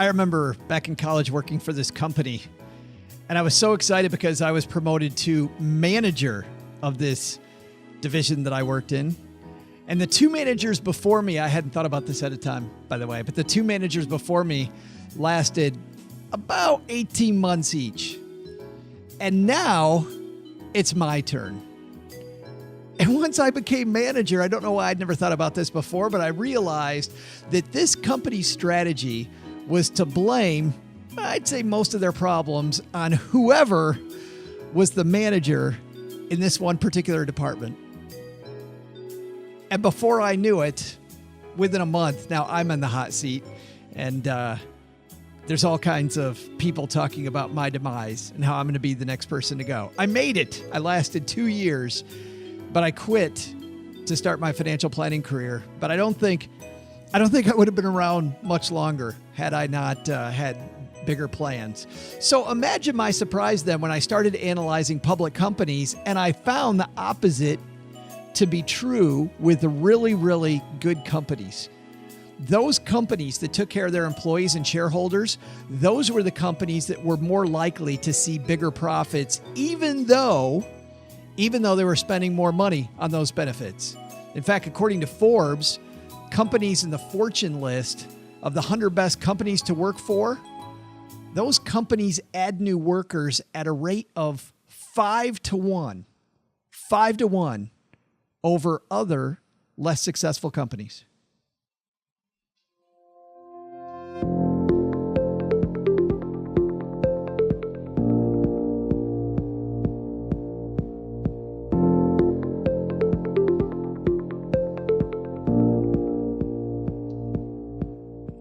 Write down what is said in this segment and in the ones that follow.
I remember back in college working for this company, and I was so excited because I was promoted to manager of this division that I worked in. And the two managers before me, I hadn't thought about this at a time, by the way, but the two managers before me lasted about 18 months each. And now it's my turn. And once I became manager, I don't know why I'd never thought about this before, but I realized that this company's strategy was to blame, I'd say, most of their problems on whoever was the manager in this one particular department. And before I knew it, within a month, now I'm in the hot seat, and there's all kinds of people talking about my demise and how I'm going to be the next person to go. I made it. I lasted 2 years, but I quit to start my financial planning career. But I don't think I would have been around much longer had I not had bigger plans. So imagine my surprise then when I started analyzing public companies and I found the opposite to be true with the really, really good companies. Those companies that took care of their employees and shareholders, those were the companies that were more likely to see bigger profits, even though they were spending more money on those benefits. In fact, according to Forbes, companies in the Fortune list of the 100 best companies to work for, those companies add new workers at a rate of 5 to 1 over other less successful companies.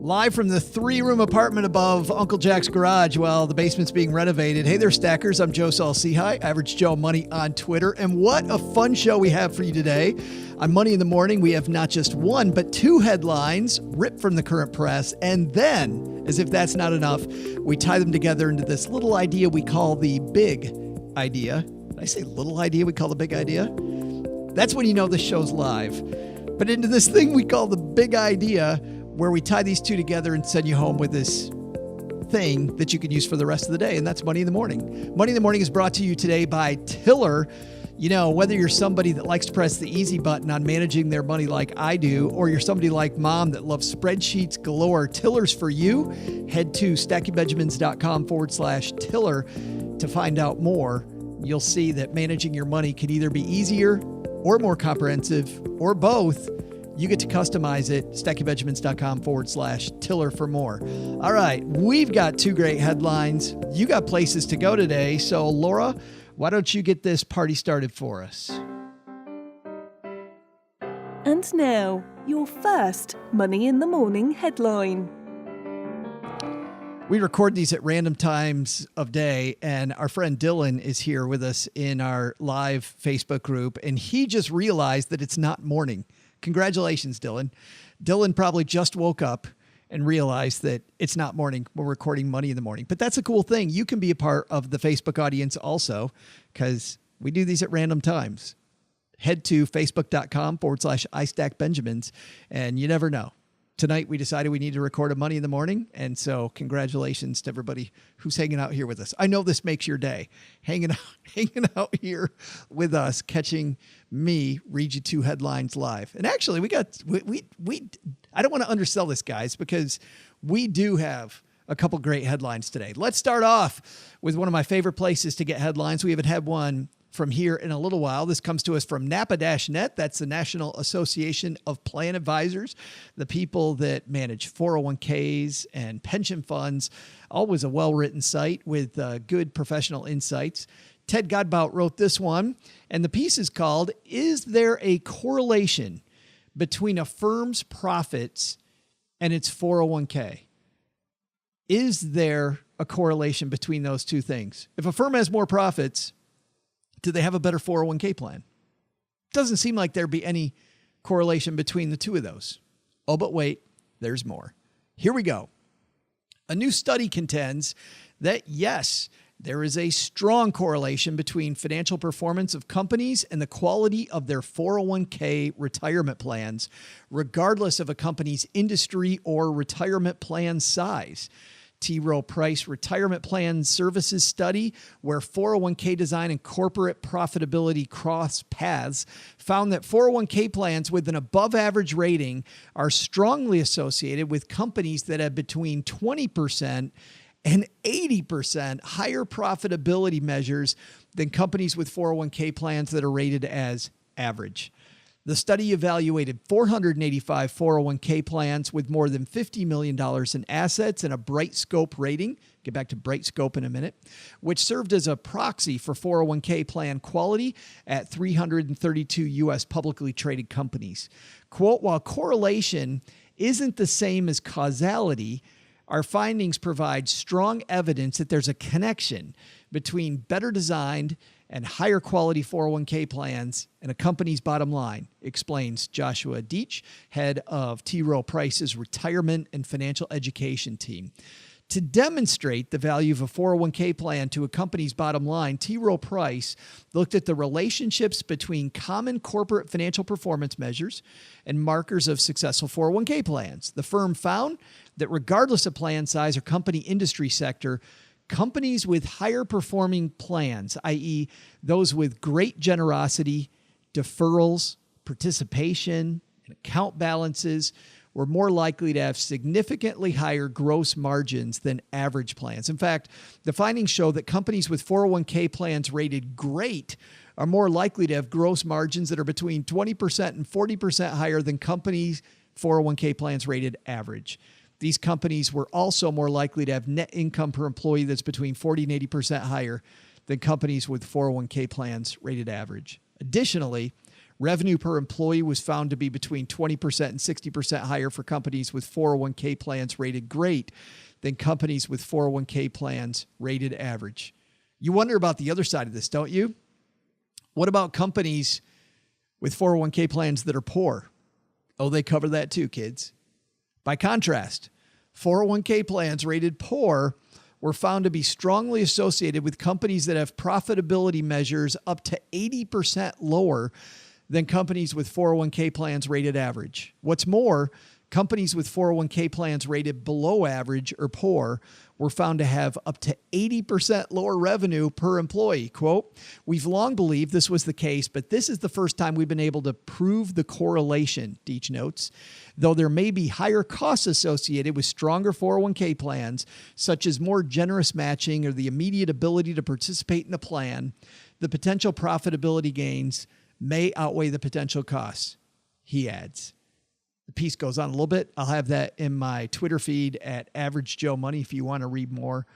Live from the 3-room apartment above Uncle Jack's garage while the basement's being renovated. Hey there, Stackers. I'm Joe Saul-Sehy, Average Joe Money on Twitter. And what a fun show we have for you today. On Money in the Morning, we have not just one, but two headlines ripped from the current press. And then, as if that's not enough, we tie them together into this little idea we call the big idea. Did I say little idea we call the big idea? That's when you know the show's live. But into this thing we call the big idea, where we tie these two together and send you home with this thing that you can use for the rest of the day. And that's Money in the Morning. Money in the Morning is brought to you today by Tiller. You know, whether you're somebody that likes to press the easy button on managing their money like I do, or you're somebody like Mom that loves spreadsheets galore, Tiller's for you. Head to stackingbenjamins.com/Tiller to find out more. You'll see that managing your money can either be easier or more comprehensive or both. You get to customize it. stackingbenjamins.com/Tiller for more. All right. We've got two great headlines. You got places to go today. So Laura, why don't you get this party started for us? And now your first Money in the Morning headline. We record these at random times of day, and our friend Dylan is here with us in our live Facebook group, and he just realized that it's not morning. Congratulations, Dylan. Dylan probably just woke up and realized that it's not morning. We're recording Money in the Morning. But that's a cool thing. You can be a part of the Facebook audience also, because we do these at random times. Head to facebook.com/iStackBenjamins, and you never know. Tonight, we decided we need to record a Money in the Morning. And so congratulations to everybody who's hanging out here with us. I know this makes your day, hanging out here with us, catching me read you two headlines live. And actually, I don't want to undersell this, guys, because we do have a couple great headlines today. Let's start off with one of my favorite places to get headlines. We haven't had one from here in a little while. This comes to us from Napa-Net. That's the National Association of Plan Advisors, the people that manage 401ks and pension funds. Always a well-written site with good professional insights. Ted Godbout wrote this one, and the piece is called, "Is There a Correlation Between a Firm's Profits and its 401k?" Is there a correlation between those two things? If a firm has more profits, do they have a better 401k plan? Doesn't seem like there'd be any correlation between the two of those. Oh, but wait, there's more. Here we go. A new study contends that yes, there is a strong correlation between financial performance of companies and the quality of their 401k retirement plans, regardless of a company's industry or retirement plan size. T. Rowe Price Retirement Plan Services study, where 401k design and corporate profitability cross paths, found that 401k plans with an above average rating are strongly associated with companies that have between 20% and 80% higher profitability measures than companies with 401k plans that are rated as average. The study evaluated 485 401k plans with more than $50 million in assets and a Bright Scope rating. Get back to Bright Scope in a minute, which served as a proxy for 401k plan quality at 332 U.S. publicly traded companies. Quote, while correlation isn't the same as causality, our findings provide strong evidence that there's a connection between better designed and higher quality 401k plans and a company's bottom line, explains Joshua Deitch, head of T. Rowe Price's retirement and financial education team. To demonstrate the value of a 401k plan to a company's bottom line, T. Rowe Price looked at the relationships between common corporate financial performance measures and markers of successful 401k plans. The firm found that regardless of plan size or company industry sector, companies with higher performing plans, i.e., those with great generosity, deferrals, participation, and account balances, were more likely to have significantly higher gross margins than average plans. In fact, the findings show that companies with 401k plans rated great are more likely to have gross margins that are between 20% and 40% higher than companies' 401k plans rated average. These companies were also more likely to have net income per employee that's between 40 and 80% higher than companies with 401k plans rated average. Additionally, revenue per employee was found to be between 20% and 60% higher for companies with 401k plans rated great than companies with 401k plans rated average. You wonder about the other side of this, don't you? What about companies with 401k plans that are poor? Oh, they cover that too, kids. By contrast, 401k plans rated poor were found to be strongly associated with companies that have profitability measures up to 80% lower than companies with 401k plans rated average. What's more, companies with 401k plans rated below average or poor were found to have up to 80% lower revenue per employee. Quote, we've long believed this was the case, but this is the first time we've been able to prove the correlation, Deitch notes. Though there may be higher costs associated with stronger 401k plans, such as more generous matching or the immediate ability to participate in the plan, the potential profitability gains may outweigh the potential costs, he adds. The piece goes on a little bit. I'll have that in my Twitter feed at Average Joe Money if you want to read more.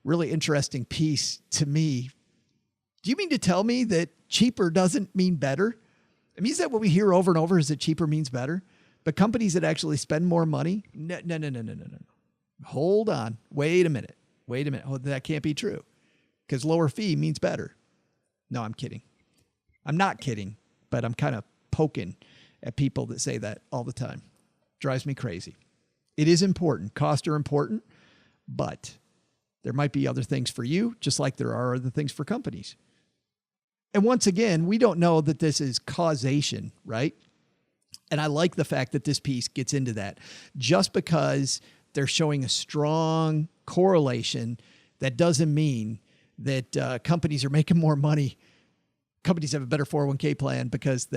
Really interesting piece to me. Do you mean to tell me that cheaper doesn't mean better? I mean, is that what we hear over and over, is that cheaper means better? But companies that actually spend more money? No. Hold on. Wait a minute. Oh, that can't be true because lower fee means better. No, I'm kidding. I'm not kidding, but I'm kind of poking at people that say that all the time. Drives me crazy. It is important. Costs are important, but there might be other things for you, just like there are other things for companies. And once again, we don't know that this is causation, right? And I like the fact that this piece gets into that. Just because they're showing a strong correlation, that doesn't mean that companies are making more money. Companies have a better 401k plan because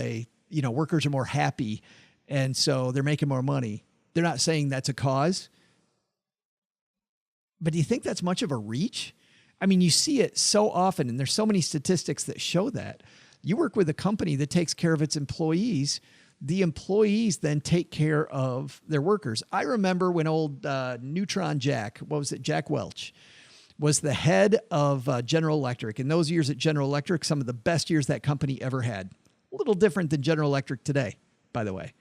workers are more happy and so they're making more money. They're not saying that's a cause. But do you think that's much of a reach? I mean, you see it so often and there's so many statistics that show that. You work with a company that takes care of its employees. The employees then take care of their workers. I remember when old Neutron Jack, Jack Welch, was the head of General Electric. In those years at General Electric, some of the best years that company ever had. A little different than General Electric today, by the way.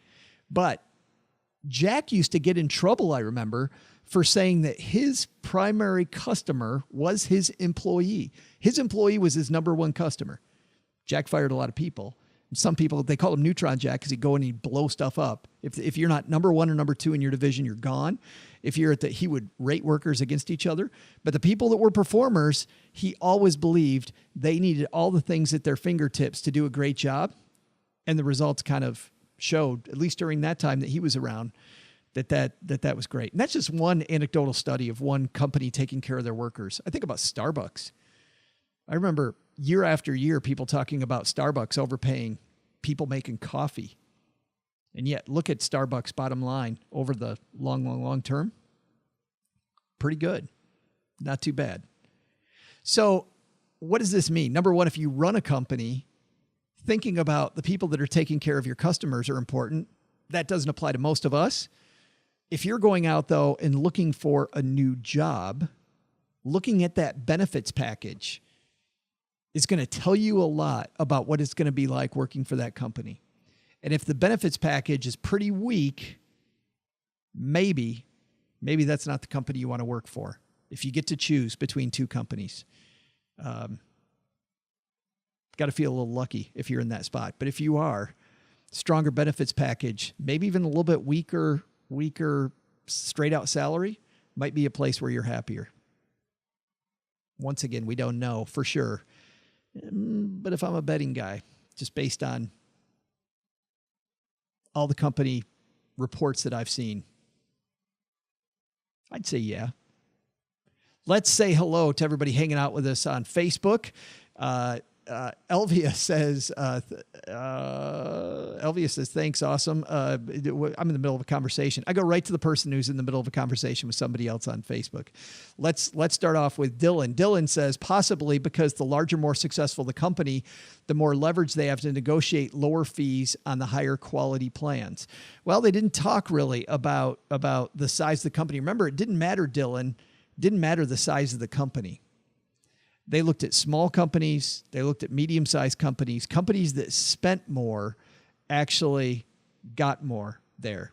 But Jack used to get in trouble, I remember, for saying that his primary customer was his employee. His employee was his number one customer. Jack fired a lot of people. Some people, they call him Neutron Jack because he'd go and he'd blow stuff up. If you're not number one or number two in your division, you're gone. If you're he would rate workers against each other. But the people that were performers, he always believed they needed all the things at their fingertips to do a great job. And the results kind of showed, at least during that time that he was around, that was great. And that's just one anecdotal study of one company taking care of their workers. I think about Starbucks. I remember year after year, people talking about Starbucks overpaying people making coffee. And yet look at Starbucks' bottom line over the long term. Pretty good. Not too bad. So what does this mean? Number one, if you run a company, thinking about the people that are taking care of your customers are important. That doesn't apply to most of us. If you're going out, though, and looking for a new job, looking at that benefits package is going to tell you a lot about what it's going to be like working for that company. And if the benefits package is pretty weak, maybe that's not the company you want to work for. If you get to choose between two companies, got to feel a little lucky if you're in that spot. But if you are, stronger benefits package, maybe even a little bit weaker straight out salary, might be a place where you're happier. Once again, we don't know for sure. But if I'm a betting guy, just based on all the company reports that I've seen, I'd say yeah. Let's say hello to everybody hanging out with us on Facebook. Elvia says, thanks, awesome. I'm in the middle of a conversation. I go right to the person who's in the middle of a conversation with somebody else on Facebook. Let's start off with Dylan. Dylan says, possibly because the larger, more successful the company, the more leverage they have to negotiate lower fees on the higher quality plans. Well, they didn't talk really about the size of the company. Remember, it didn't matter, Dylan. It didn't matter the size of the company. They looked at small companies. They looked at medium-sized companies. Companies that spent more actually got more there.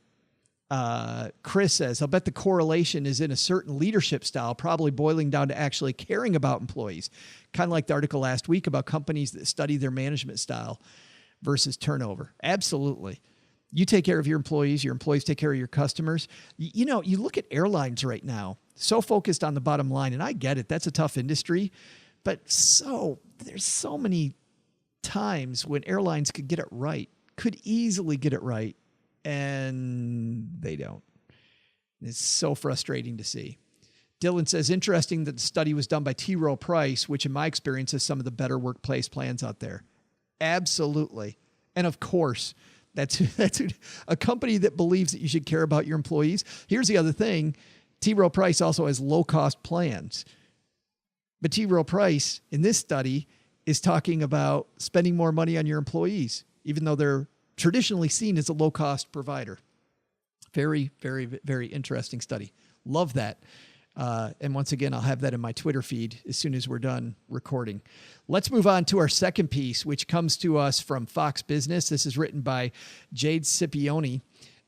Chris says, I'll bet the correlation is in a certain leadership style, probably boiling down to actually caring about employees. Kind of like the article last week about companies that study their management style versus turnover. Absolutely. You take care of your employees take care of your customers. You know, you look at airlines right now, so focused on the bottom line, and I get it. That's a tough industry. But there's so many times when airlines could get it right, could easily get it right, and they don't. It's so frustrating to see. Dylan says, interesting that the study was done by T. Rowe Price, which in my experience is some of the better workplace plans out there. Absolutely. And of course, that's a company that believes that you should care about your employees. Here's the other thing. T. Rowe Price also has low-cost plans. But T. Rowe Price, in this study, is talking about spending more money on your employees, even though they're traditionally seen as a low-cost provider. Very, very, very interesting study. Love that. And once again, I'll have that in my Twitter feed as soon as we're done recording. Let's move on to our second piece, which comes to us from Fox Business. This is written by Jade Scipione.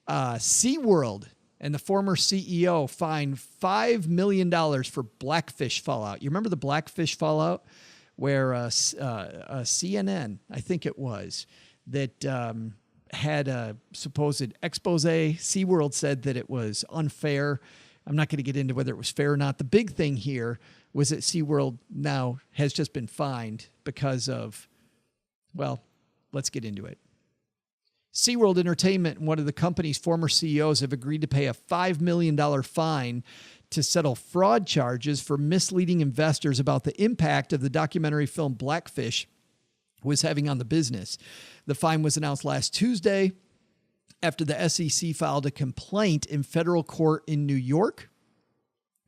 SeaWorld and the former CEO fined $5 million for Blackfish fallout. You remember the Blackfish fallout where CNN, I think it was, that had a supposed expose. SeaWorld said that it was unfair. I'm not going to get into whether it was fair or not. The big thing here was that SeaWorld now has just been fined because of, well, let's get into it. SeaWorld Entertainment and one of the company's former CEOs have agreed to pay a $5 million fine to settle fraud charges for misleading investors about the impact of the documentary film Blackfish was having on the business. The fine was announced last Tuesday after the SEC filed a complaint in federal court in New York,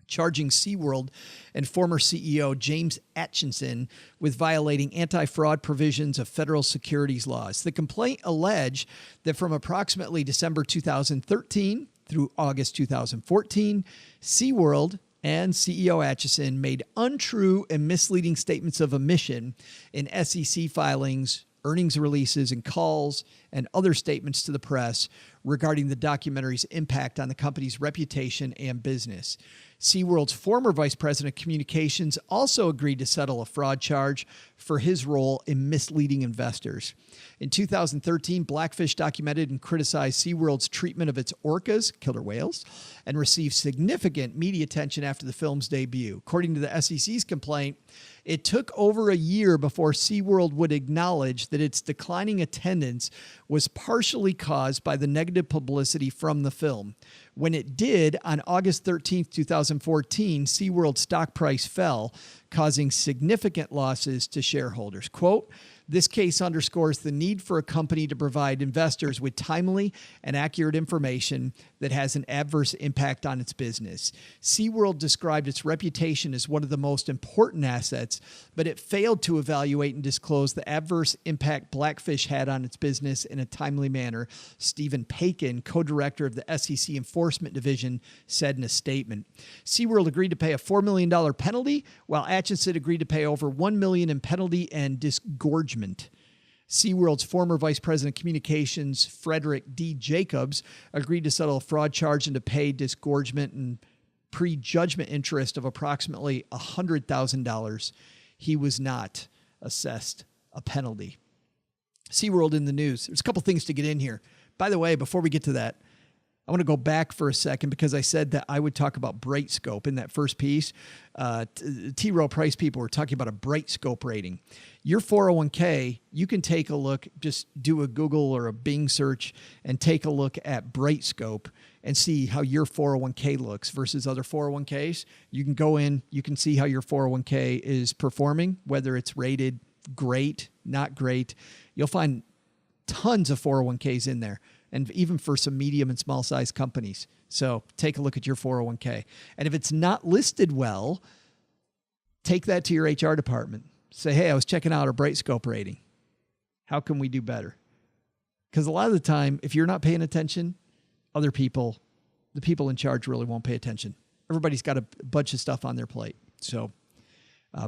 charging SeaWorld and former CEO James Atchison with violating anti-fraud provisions of federal securities laws. The complaint alleged that from approximately December 2013 through August 2014, SeaWorld and CEO Atchison made untrue and misleading statements of omission in SEC filings earnings releases, and calls and other statements to the press regarding the documentary's impact on the company's reputation and business. SeaWorld's former vice president of communications also agreed to settle a fraud charge for his role in misleading investors. In 2013, Blackfish documented and criticized SeaWorld's treatment of its orcas, killer whales, and received significant media attention after the film's debut. According to the SEC's complaint, it took over a year before SeaWorld would acknowledge that its declining attendance was partially caused by the negative publicity from the film. When it did, on August 13th, 2014, SeaWorld's stock price fell, causing significant losses to shareholders. Quote, "This case underscores the need for a company to provide investors with timely and accurate information that has an adverse impact on its business. SeaWorld described its reputation as one of the most important assets, but it failed to evaluate and disclose the adverse impact Blackfish had on its business in a timely manner," Stephen Paikin, co-director of the SEC Enforcement Division, said in a statement. SeaWorld agreed to pay a $4 million penalty, while Atchison agreed to pay over $1 million in penalty and disgorgement. SeaWorld's former vice president of communications, Frederick D. Jacobs, agreed to settle a fraud charge and to pay disgorgement and prejudgment interest of approximately $100,000. He was not assessed a penalty. SeaWorld in the news. There's a couple things to get in here. By the way, before we get to that, I want to go back for a second because I said that I would talk about Bright Scope in that first piece. T. Rowe Price people were talking about a Bright Scope rating. Your 401k, you can take a look, just do a Google or a Bing search and take a look at Bright Scope and see how your 401k looks versus other 401ks. You can go in, you can see how your 401k is performing, whether it's rated great, not great. You'll find tons of 401ks in there, and even for some medium and small size companies. So take a look at your 401k. And if it's not listed well, take that to your HR department. Say, hey, I was checking out our Bright Scope rating. How can we do better? Because a lot of the time, if you're not paying attention, other people, the people in charge really won't pay attention. Everybody's got a bunch of stuff on their plate. So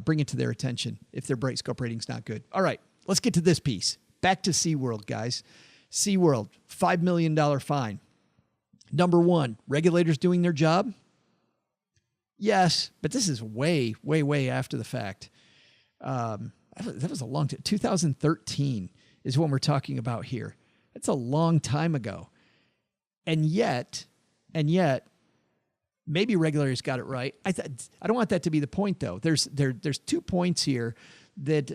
bring it to their attention if their Bright Scope rating's not good. All right, let's get to this piece. Back to SeaWorld, guys. SeaWorld, $5 million fine. Number one, regulators doing their job? Yes, but this is way, way, way after the fact. That was a long time. 2013 is when we're talking about here. That's a long time ago. And yet, maybe regulators got it right. I don't want that to be the point, though. There's 2 points here that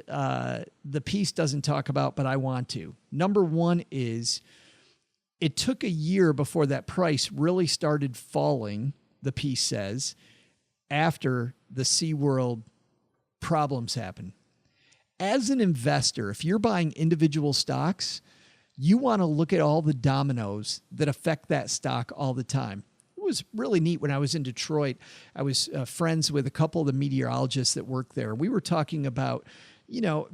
the piece doesn't talk about, but I want to. Number one is it took a year before that price really started falling, the piece says, after the SeaWorld problems happened. As an investor, if you're buying individual stocks, you want to look at all the dominoes that affect that stock all the time. It was really neat when I was in Detroit. I was friends with a couple of the meteorologists that work there. We were talking about,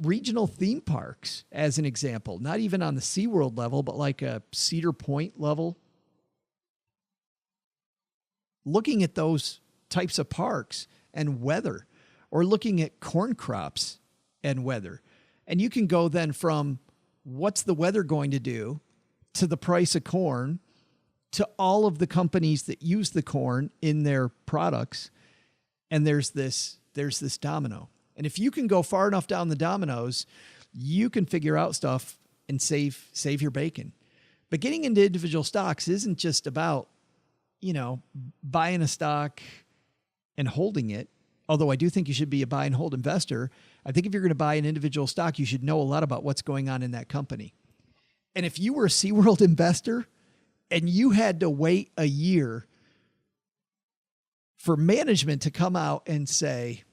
regional theme parks as an example, not even on the SeaWorld level, but like a Cedar Point level. Looking at those types of parks and weather, or looking at corn crops and weather. And you can go then from what's the weather going to do to the price of corn to all of the companies that use the corn in their products. And there's this domino. And if you can go far enough down the dominoes, you can figure out stuff and save your bacon. But getting into individual stocks isn't just about, buying a stock and holding it. Although I do think you should be a buy and hold investor. I think if you're going to buy an individual stock, you should know a lot about what's going on in that company. And if you were a SeaWorld investor and you had to wait a year for management to come out and say,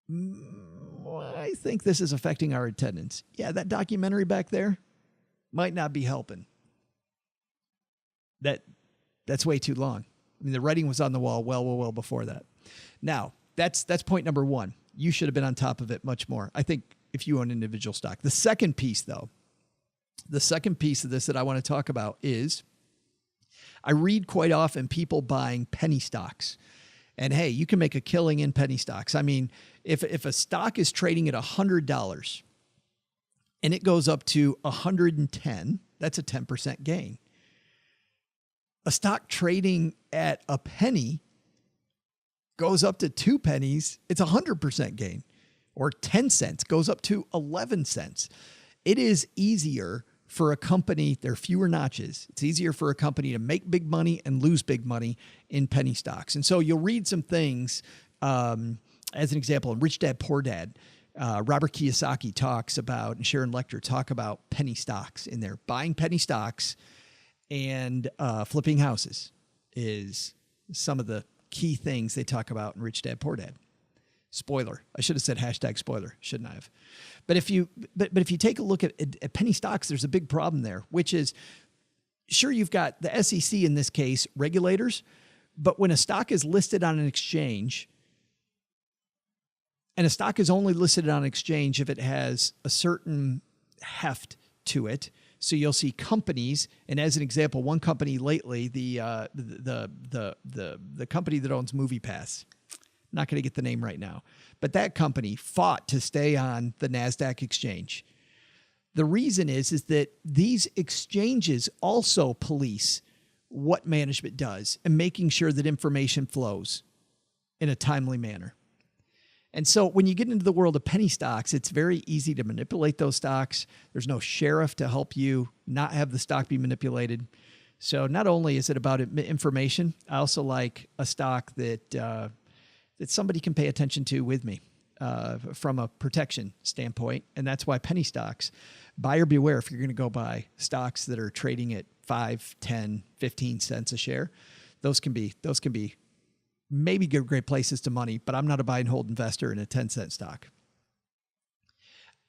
I think this is affecting our attendance. Yeah, that documentary back there might not be helping. That's way too long. I mean, the writing was on the wall well before that. Now, that's point number one. You should have been on top of it much more, I think, if you own individual stock. The second piece, though, the second piece of this that I want to talk about is I read quite often people buying penny stocks. And hey, you can make a killing in penny stocks. I mean, if a stock is trading at $100 and it goes up to 110, that's a 10% gain. A stock trading at a penny goes up to 2 pennies, it's 100% gain. Or 10 cents goes up to 11 cents. It is easier for a company, there are fewer notches. It's easier for a company to make big money and lose big money in penny stocks. And so you'll read some things, as an example, in Rich Dad, Poor Dad, Robert Kiyosaki talks about, and Sharon Lechter talk about penny stocks in there. Buying penny stocks and flipping houses is some of the key things they talk about in Rich Dad, Poor Dad. Spoiler. I should have said hashtag spoiler, shouldn't I have? But if you take a look at penny stocks, there's a big problem there, which is, sure, you've got the SEC in this case, regulators, but when a stock is listed on an exchange, and a stock is only listed on an exchange if it has a certain heft to it. So you'll see companies, and as an example, one company lately, the company that owns MoviePass. Not going to get the name right now, but that company fought to stay on the NASDAQ exchange. The reason is that these exchanges also police what management does and making sure that information flows in a timely manner. And so when you get into the world of penny stocks, it's very easy to manipulate those stocks. There's no sheriff to help you not have the stock be manipulated. So not only is it about information, I also like a stock that somebody can pay attention to with me from a protection standpoint. And that's why penny stocks, buyer beware if you're going to go buy stocks that are trading at 5, 10, 15 cents a share. Those can be maybe great places to money, but I'm not a buy and hold investor in a 10-cent stock.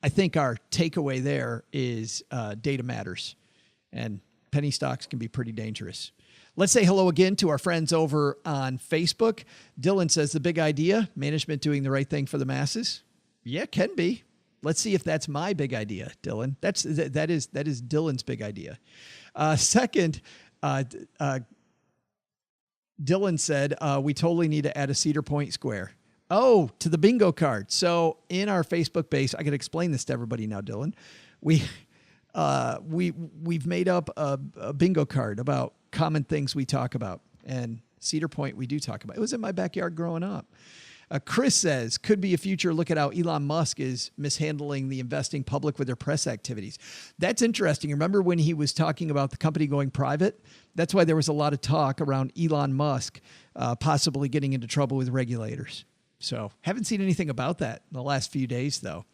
I think our takeaway there is data matters, and penny stocks can be pretty dangerous. Let's say hello again to our friends over on Facebook. Dylan says the big idea, management doing the right thing for the masses. Yeah, can be. Let's see if that's my big idea, Dylan. That is Dylan's big idea. Second, Dylan said, we totally need to add a Cedar Point Square. Oh, to the bingo card. So in our Facebook base, I can explain this to everybody now, Dylan. We've made up a bingo card about common things we talk about, and Cedar Point we do talk about. It was in my backyard growing up. Chris says, could be a future look at how Elon Musk is mishandling the investing public with their press activities. That's interesting. Remember when he was talking about the company going private? That's why there was a lot of talk around Elon Musk possibly getting into trouble with regulators. So haven't seen anything about that in the last few days, though.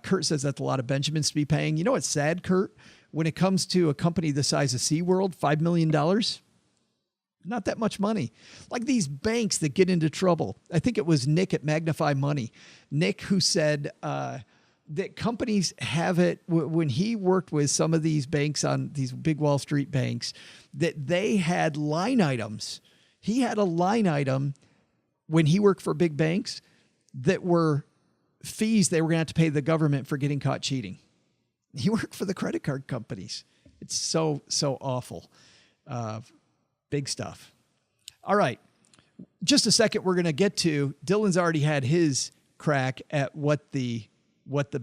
Kurt says that's a lot of Benjamins to be paying. You know what's sad, Kurt? When it comes to a company the size of SeaWorld, $5 million, not that much money. Like these banks that get into trouble. I think it was Nick at Magnify Money. Nick who said that companies have it, when he worked with some of these banks on these big Wall Street banks, that they had line items. He had a line item when he worked for big banks that were fees they were going to have to pay the government for getting caught cheating. He worked for the credit card companies. It's so awful. Big stuff. All right. Just a second. We're going to get to, Dylan's already had his crack at what the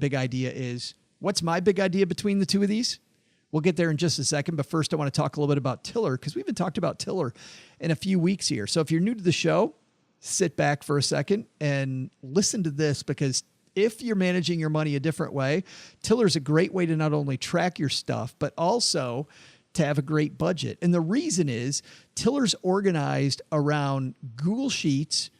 big idea is. What's my big idea between the two of these? We'll get there in just a second. But first I want to talk a little bit about Tiller, because we haven't talked about Tiller in a few weeks here. So if you're new to the show, sit back for a second and listen to this, because if you're managing your money a different way, Tiller's a great way to not only track your stuff, but also to have a great budget. And the reason is Tiller's organized around Google Sheets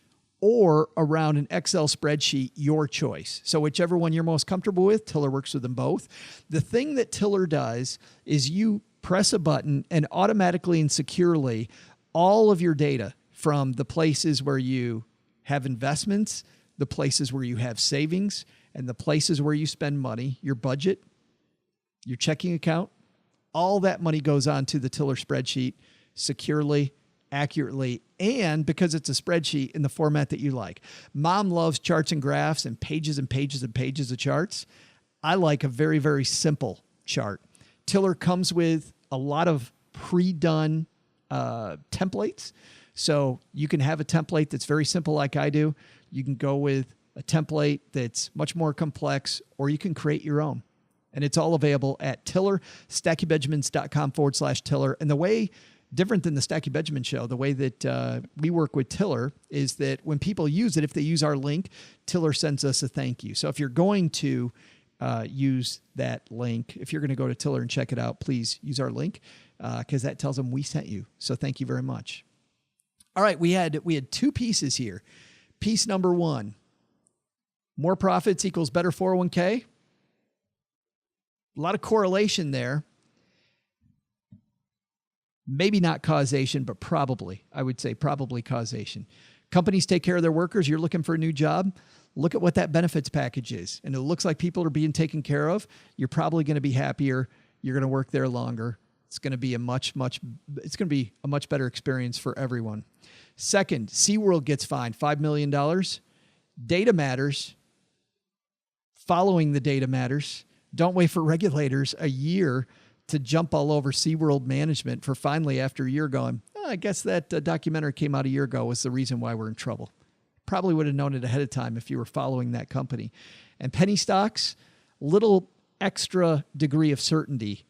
or around an Excel spreadsheet, your choice. So whichever one you're most comfortable with, Tiller works with them both. The thing that Tiller does is you press a button and automatically and securely all of your data from the places where you have investments, the places where you have savings, and the places where you spend money, your budget, your checking account, all that money goes onto the Tiller spreadsheet securely, accurately, and because it's a spreadsheet in the format that you like. Mom loves charts and graphs and pages and pages and pages of charts. I like a very, very simple chart. Tiller comes with a lot of pre-done templates. So you can have a template that's very simple like I do. You can go with a template that's much more complex, or you can create your own. And it's all available at Tiller, StackyBenjamins.com/Tiller. And the way, different than the Stacky Benjamin Show, the way that we work with Tiller is that when people use it, if they use our link, Tiller sends us a thank you. So if you're going to use that link, if you're going to go to Tiller and check it out, please use our link because that tells them we sent you. So thank you very much. All right, we had two pieces here. Piece number one, more profits equals better 401k. A lot of correlation there. Maybe not causation, but probably. I would say probably causation. Companies take care of their workers. You're looking for a new job. Look at what that benefits package is. And it looks like people are being taken care of. You're probably going to be happier. You're going to work there longer. It's going to be a much better experience for everyone. Second, SeaWorld gets fined $5 million. Data matters. Following the data matters. Don't wait for regulators a year to jump all over SeaWorld management for finally, after a year, going, I guess that documentary came out a year ago was the reason why we're in trouble. Probably would have known it ahead of time if you were following that company. And penny stocks, little extra degree of certainty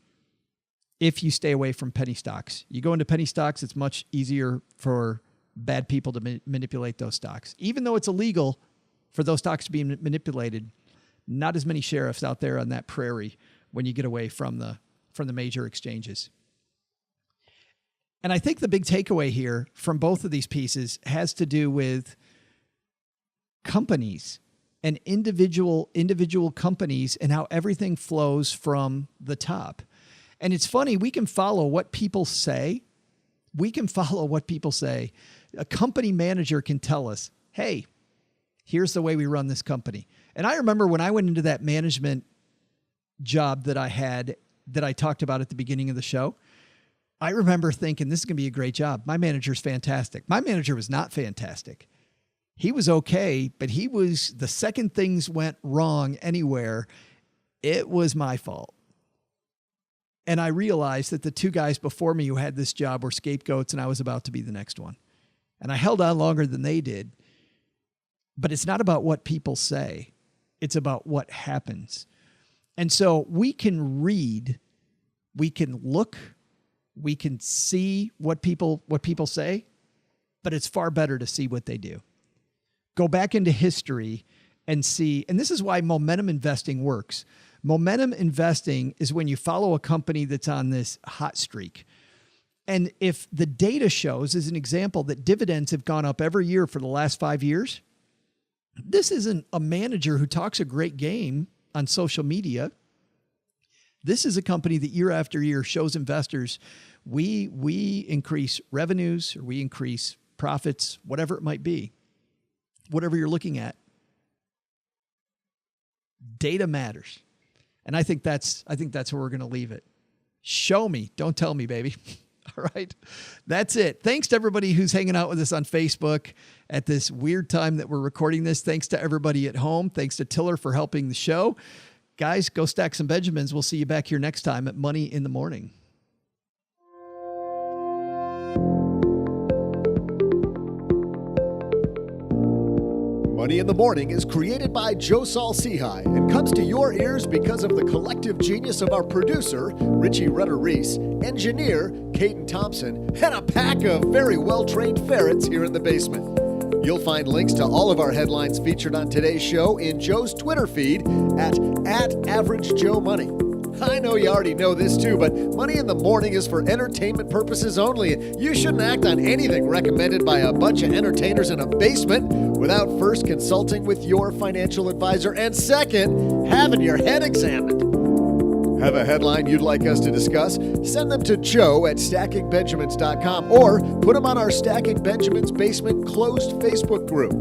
if you stay away from penny stocks. You go into penny stocks, it's much easier for bad people to manipulate those stocks. Even though it's illegal for those stocks to be manipulated, not as many sheriffs out there on that prairie when you get away from the major exchanges. And I think the big takeaway here from both of these pieces has to do with companies and individual companies and how everything flows from the top. And it's funny, we can follow what people say. A company manager can tell us, hey, here's the way we run this company. And I remember when I went into that management job that I had, that I talked about at the beginning of the show, I remember thinking, this is going to be a great job. My manager's fantastic. My manager was not fantastic. He was okay, but the second things went wrong anywhere, it was my fault. And I realized that the two guys before me who had this job were scapegoats, and I was about to be the next one. And I held on longer than they did. But it's not about what people say. It's about what happens. And so we can read, we can look, we can see what people say, but it's far better to see what they do. Go back into history and see, and this is why momentum investing works. Momentum investing is when you follow a company that's on this hot streak. And if the data shows, as an example, that dividends have gone up every year for the last 5 years, this isn't a manager who talks a great game on social media. This is a company that year after year shows investors, we increase revenues, or we increase profits, whatever it might be, whatever you're looking at. Data matters. And I think that's where we're going to leave it. Show me, don't tell me, baby. All right. That's it. Thanks to everybody who's hanging out with us on Facebook at this weird time that we're recording this. Thanks to everybody at home. Thanks to Tiller for helping the show. Guys, go stack some Benjamins. We'll see you back here next time at Money in the Morning. Money in the Morning is created by Saul-Sehy and comes to your ears because of the collective genius of our producer, Richie Rutter-Reese, engineer, Caden Thompson, and a pack of very well-trained ferrets here in the basement. You'll find links to all of our headlines featured on today's show in Joe's Twitter feed at @AverageJoeMoney. I know you already know this too, but Money in the Morning is for entertainment purposes only, and you shouldn't act on anything recommended by a bunch of entertainers in a basement without first consulting with your financial advisor, and second, having your head examined. Have a headline you'd like us to discuss? Send them to Joe at StackingBenjamins.com or put them on our Stacking Benjamins Basement closed Facebook group.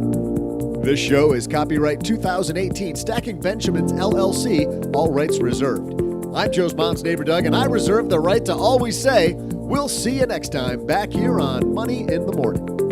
This show is copyright 2018 Stacking Benjamins LLC, all rights reserved. I'm Joe's mom's neighbor Doug, and I reserve the right to always say, we'll see you next time back here on Money in the Morning.